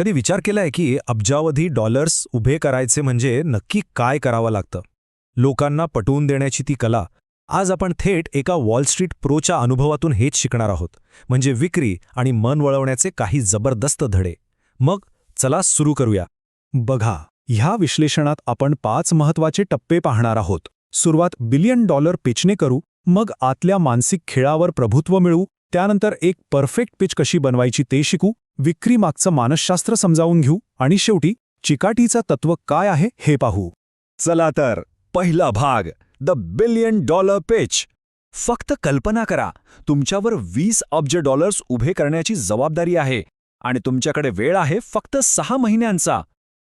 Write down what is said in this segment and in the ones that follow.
कधी विचार केलाय की अब्जावधी डॉलर्स उभे करायचे म्हणजे नक्की काय करावं लागतं? लोकांना पटवून देण्याची ती कला. आज आपण थेट एका वॉल स्ट्रीट प्रोच्या अनुभवातून हेच शिकणार आहोत. म्हणजे विक्री आणि मन वळवण्याचे काही जबरदस्त धडे. मग चला सुरू करूया. बघा, ह्या विश्लेषणात आपण 5 महत्त्वाचे टप्पे पाहणार आहोत. सुरुवात बिलियन डॉलर पिचने करू, मग आतल्या मानसिक खेळावर प्रभुत्व मिळवू, त्यानंतर एक परफेक्ट पिच कशी बनवायची ते शिकू, विक्री मागचं मानसशास्त्र समजावून घेऊ आणि शेवटी चिकाटीचं तत्त्व काय आहे हे पाहू. चला तर, पहिला भाग, द बिलियन डॉलर पिच. फक्त कल्पना करा, तुमच्यावर 20 अब्ज डॉलर्स उभे करण्याची जबाबदारी आहे आणि तुमच्याकडे वेळ आहे फक्त 6 महिन्यांचा.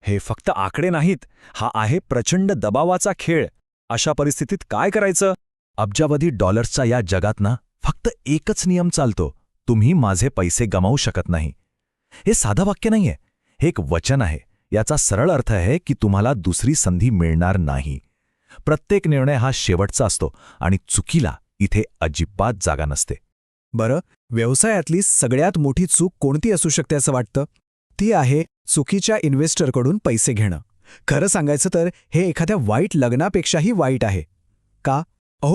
हे फक्त आकडे नाहीत, हा आहे प्रचंड दबावाचा खेळ. अशा परिस्थितीत काय करायचं? अब्जावधी डॉलर्सच्या या जगात ना फक्त एकच नियम चालतो: तुम्ही माझे पैसे गमावू शकत नाही. हे साधं वाक्य नाहीये, हे एक वचन आहे. याचा सरळ अर्थ आहे की तुम्हाला दुसरी संधी मिळणार नाही. प्रत्येक निर्णय हा शेवटचा असतो आणि चुकीला इथे अजिबात जागा नसते. बरं, व्यवसायातली सगळ्यात मोठी चूक कोणती असू शकते असं वाटतं? ती आहे चुकीच्या इन्व्हेस्टरकडून पैसे घेणं. खरं सांगायचं तर हे एखाद्या वाईट लग्नापेक्षाही वाईट आहे. का?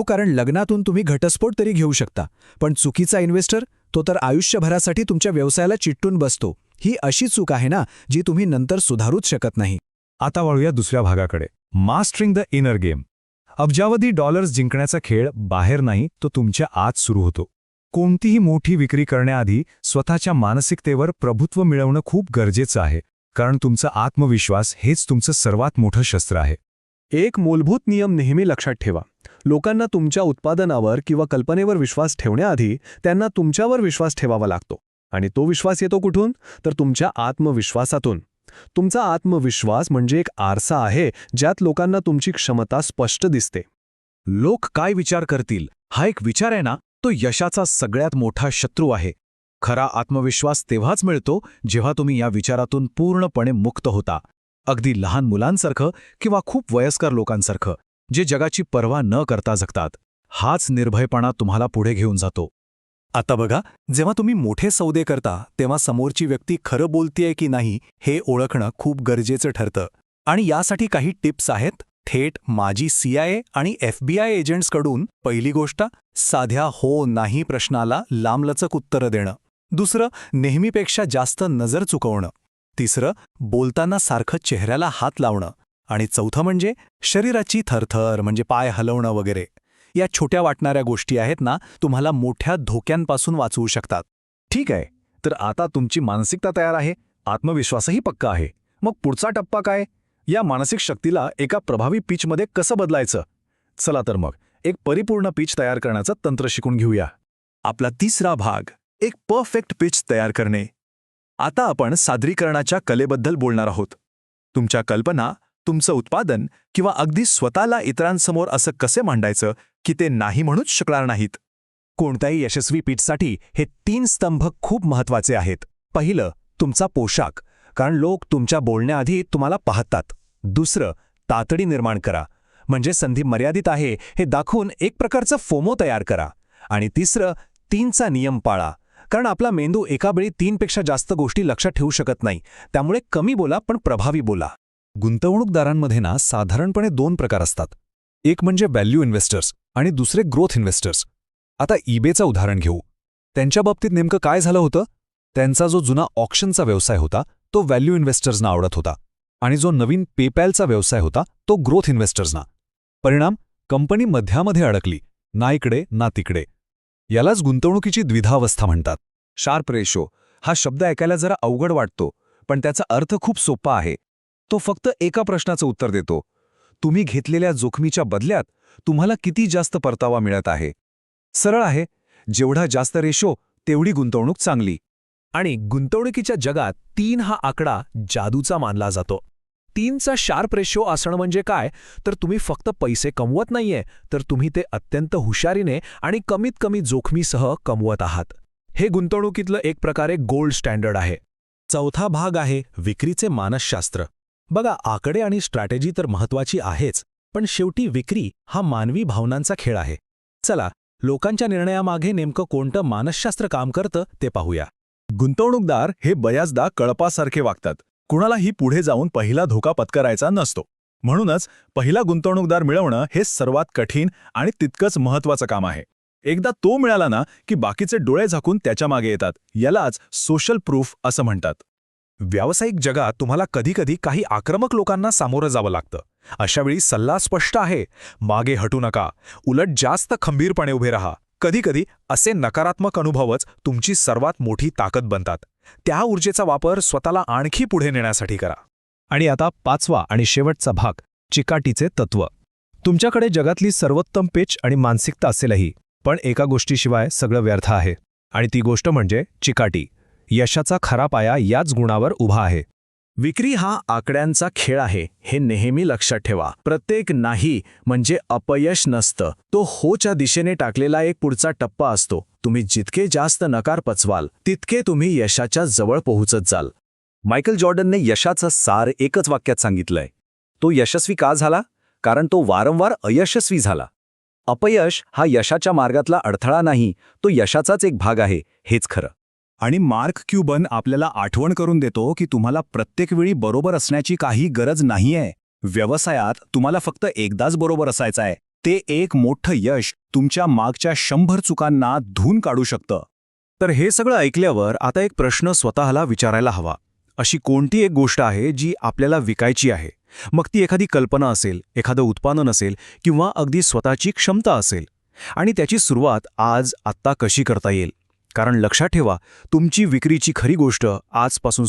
कारण लग्नातून तुम्ही घटस्फोट तरी घेऊ शकता, पण चुकीचा इन्व्हेस्टर तो तर आयुष्यभरासाठी तुमच्या व्यवसायाला चिटून बसतो. ही अशी चूक आहे ना जी तुम्ही नंतर सुधारूच शकत नाही. आता वळूया दुसऱ्या भागाकडे, मास्टरिंग द इनर गेम. अब्जावधी डॉलर्स जिंकण्याचा खेळ बाहेर नाही, तो तुमच्या आत सुरू होतो. कोणतीही मोठी विक्री करण्याआधी स्वतःच्या मानसिकतेवर प्रभुत्व मिळवणं खूप गरजेचं आहे, कारण तुमचा आत्मविश्वास हेच तुमचं सर्वात मोठं शस्त्र आहे. एक मूलभूत नियम नेहमी लक्षात ठेवा. लोकांना तुमच्या उत्पादनावर किंवा कल्पनेवर विश्वास ठेवण्याआधी त्यांना तुमच्यावर विश्वास ठेवावा लागतो. आणि तो विश्वास येतो कुठून? तर तुमच्या आत्मविश्वासातून. तुमचा आत्मविश्वास म्हणजे एक आरसा आहे ज्यात लोकांना तुमची क्षमता स्पष्ट दिसते. लोक काय विचार करतील हा एक विचार आहे ना, तो यशाचा सगळ्यात मोठा शत्रू आहे. खरा आत्मविश्वास तेव्हाच मिळतो जेव्हा तुम्ही या विचारातून पूर्णपणे मुक्त होता. अगदी लहान मुलांसारखं किंवा खूप वयस्कर लोकांसारखं, जे जगाची पर्वा न करता जगतात. हाच निर्भयपणा तुम्हाला पुढे घेऊन जातो. आता बघा, जेव्हा तुम्ही मोठे सौदे करता तेव्हा समोरची व्यक्ती खरं बोलतेय की नाही हे ओळखणं खूप गरजेचं ठरतं. आणि यासाठी काही टिप्स आहेत, थेट माजी CIA आणि FBI एजंट्सकडून. पहिली गोष्ट, साध्या हो नाही प्रश्नाला लांबलचक उत्तरं देणं. दुसरं, नेहमीपेक्षा जास्त नजर चुकवणं. तिसरं, बोलताना सारखं चेहऱ्याला हात लावणं. आणि चौथं म्हणजे शरीराची थरथर, म्हणजे पाय हलवणं वगैरे. या छोट्या वाटणाऱ्या गोष्टी आहेत ना, तुम्हाला मोठ्या धोक्यांपासून वाचवू शकतात. ठीक आहे, तर आता तुमची मानसिकता तयार आहे, आत्मविश्वासही पक्का आहे. मग पुढचा टप्पा काय? या मानसिक शक्तीला एका प्रभावी पिचमध्ये कसं बदलायचं? चला तर मग एक परिपूर्ण पिच तयार करण्याचं तंत्र शिकून घेऊया. आपला तिसरा भाग, एक परफेक्ट पिच तयार करणे. आता आपण सादरीकरणाच्या कलेबद्दल बोलणार आहोत. तुमच्या कल्पना, तुमचं उत्पादन किंवा अगदी स्वतःला इतरांसमोर असं कसे मांडायचं की ते नाही म्हणूच शकणार नाहीत. कोणत्याही यशस्वी पिचसाठी हे 3 स्तंभ खूप महत्त्वाचे आहेत. पहिलं, तुमचा पोशाख, कारण लोक तुमच्या बोलण्याआधी तुम्हाला पाहतात. दुसरं, तातडी निर्माण करा, म्हणजे संधी मर्यादित आहे हे दाखवून एक प्रकारचं फोमो तयार करा. आणि तिसरं, 3चा नियम पाळा, कारण आपला मेंदू एकावेळी 3 पेक्षा जास्त गोष्टी लक्षात ठेवू शकत नाही. त्यामुळे कमी बोला पण प्रभावी बोला. गुंतवणूकदारांमध्ये ना साधारणपणे 2 प्रकार असतात. एक म्हणजे व्हॅल्यू इन्व्हेस्टर्स आणि दुसरे ग्रोथ इन्व्हेस्टर्स. आता ईबेचं उदाहरण घेऊ. त्यांच्या बाबतीत नेमकं काय झालं होतं? त्यांचा जो जुना ऑक्शनचा व्यवसाय होता तो व्हॅल्यू इन्व्हेस्टर्सना आवडत होता, आणि जो नवीन पेपॅलचा व्यवसाय होता तो ग्रोथ इन्व्हेस्टर्सना. परिणाम, कंपनी मध्यामध्ये अडकली, ना इकडे ना तिकडे. यालाच गुंतवणुकीची द्विधावस्था म्हणतात. शार्प रेशो हा शब्द ऐकायला जरा अवघड वाटतो, पण त्याचा अर्थ खूप सोपा आहे. तो फक्त एका प्रश्नाचं उत्तर देतो: तुम्ही घेतलेल्या जोखमीच्या बदल्यात तुम्हाला किती जास्त परतावा मिळत आहे. सरळ आहे, जेवढा जास्त रेशो तेवढी गुंतवणूक चांगली. आणि गुंतवणुकीच्या जगात 3 हा आकडा जादूचा मानला जातो. 3चा शार्प रेशो असणं म्हणजे काय, तर तुम्ही फक्त पैसे कमवत नाहीये, तर तुम्ही ते अत्यंत हुशारीने आणि कमीत कमी जोखमीसह कमवत आहात. हे गुंतवणुकीतलं एक प्रकारे गोल्ड स्टँडर्ड आहे. चौथा भाग आहे विक्रीचे मानसशास्त्र. बघा, आकडे आणि स्ट्रॅटेजी तर महत्त्वाची आहेच, पण शेवटी विक्री हा मानवी भावनांचा खेळ आहे. चला, लोकांच्या निर्णयामागे नेमकं कोणतं मानसशास्त्र काम करतं ते पाहूया. गुंतवणूकदार हे बऱ्याचदा कळपासारखे वागतात. कुणालाही पुढे जाऊन पहिला धोका पत्करायचा नसतो. म्हणूनच पहिला गुंतवणूकदार मिळवणं हे सर्वात कठीण आणि तितकंच महत्त्वाचं काम आहे. एकदा तो मिळाला ना की बाकीचे डोळे झाकून त्याच्या मागे येतात. यालाच सोशल प्रूफ असं म्हणतात. व्यावसायिक जगात तुम्हाला कधीकधी काही आक्रमक लोकांना सामोरं जावं लागतं. अशावेळी सल्ला स्पष्ट आहे, मागे हटू नका, उलट जास्त खंबीरपणे उभे राहा. कधीकधी असे नकारात्मक अनुभवच तुमची सर्वात मोठी ताकद बनतात. त्या ऊर्जेचा वापर स्वतःला आणखी पुढे नेण्यासाठी करा. आणि आता 5वा आणि शेवटचा भाग, चिकाटीचे तत्त्व. तुमच्याकडे जगातली सर्वोत्तम पिच आणि मानसिकता असेलही, पण एका गोष्टीशिवाय सगळं व्यर्थ आहे. आणि ती गोष्ट म्हणजे चिकाटी. यशाचा खरा पाया याच गुणावर उभा आहे. विक्री हा आकड्यांचा खेळ आहे, हे नेहमी लक्षात ठेवा. प्रत्येक नाही म्हणजे अपयश नसतं, तो होच्या दिशेने टाकलेला एक पुढचा टप्पा असतो. तुम्ही जितके जास्त नकार पचवाल तितके तुम्ही यशाच्या जवळ पोहोचत जाल. मायकल जॉर्डनने यशाचं सार एकच वाक्यात सांगितलंय. तो यशस्वी का झाला? कारण तो वारंवार अयशस्वी झाला. अपयश हा यशाच्या मार्गातला अडथळा नाही, तो यशाचाच एक भाग आहे, हेच खरं. आणि मार्क क्यूबन आपल्याला आठवण करून देतो की तुम्हाला प्रत्येक वेळी बरोबर असण्याची काही गरज नाहीये. व्यवसायात तुम्हाला फक्त एकदाच बरोबर असायचं आहे. ते एक मोठं यश तुमच्या मागच्या 100 चुकांना धुवून काढू शकतं. तर हे सगळं ऐकल्यावर आता एक प्रश्न स्वतःला विचारायला हवा. अशी कोणती एक गोष्ट आहे जी आपल्याला विकायची आहे? मग ती एखादी कल्पना असेल, एखादं उत्पादन असेल किंवा अगदी स्वतःची क्षमता असेल. आणि त्याची सुरुवात आत्ता कशी करता येईल? कारण लक्षात ठेवा, तुमची विक्रीची खरी गोष्ट आजपासून